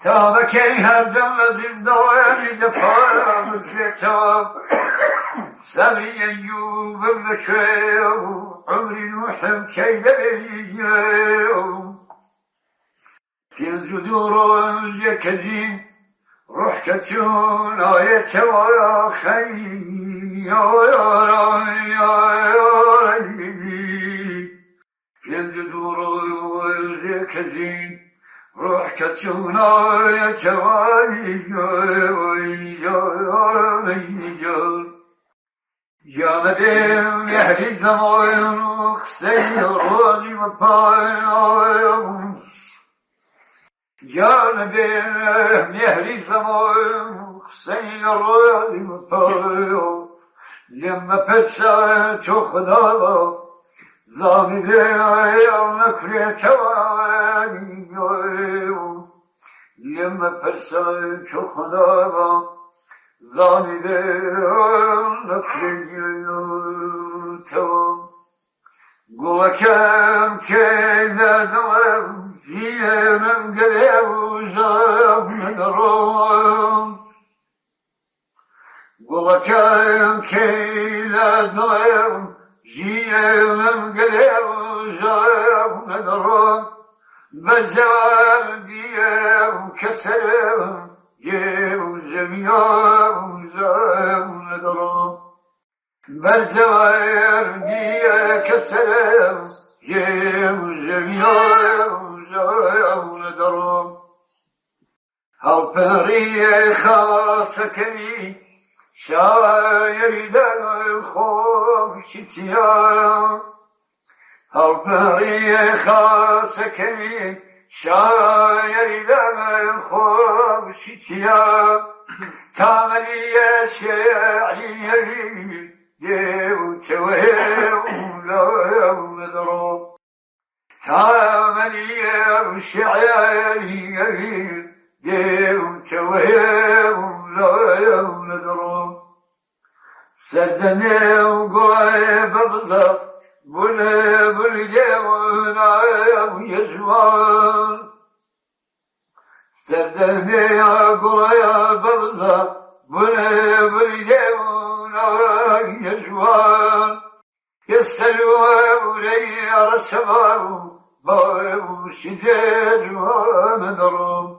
تابكي هردم زنداني دفاع كتاب سبي أيوب بشيو عمري وحب كيديو في الجذور يكذين روح كتون آية واخي في الجذور يكذين روح كتونا يا تواني يا مدام يهدي زمان خسيراني وبايم يا مدام يهدي زمان خسيراني وبايم لما بسعت خدا زامي يا مكري تواني لما برسل خدا زانی نفری تو گوکم که ندارم جیم گریوزم ندارم گوکم که ندارم جیم گریوزم ندارم بزار دیم کسرم یم زمینم زم ندارم بزار دیم کسرم یم زمینم زم ندارم هل پری خاص کمی شاعری در خوب شتیام هل پری خاص کمی شاعری در خوب شتیام تاملی شعری دیو توهم لا ندارم تاملی شعری دیو توهم لا ندارم سردنه و گوه ببزر بل جوانا يجوان سردني قويا برزة بل جوانا يجوان يسألوا لي رسمه باب شديد ومدرم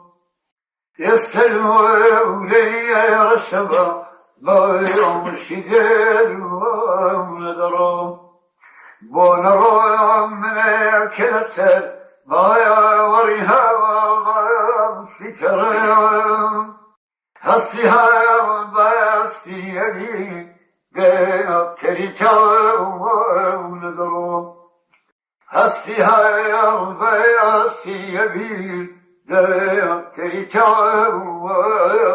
يسألوا لي رسمه باب شديد ومدرم بونرام من كسر بايا وريها سترام هسيها باستي يدي جاء كريتا ونظرام هسيها باستي يدي جاء كريتا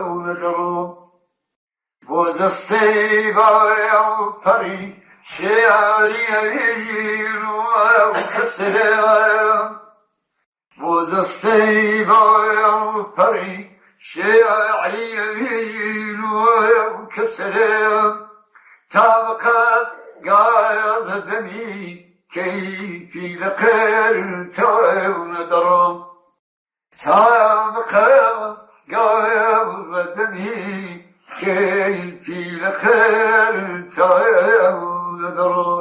ونظرام بودستي بايا فري شعری رو کسرم بودستی بایم پری شعری رو کسرم طبقت گاید دمی کیفی لقر تایم ندارم طبقت گاید دمی کیفی لقر تایم ندارم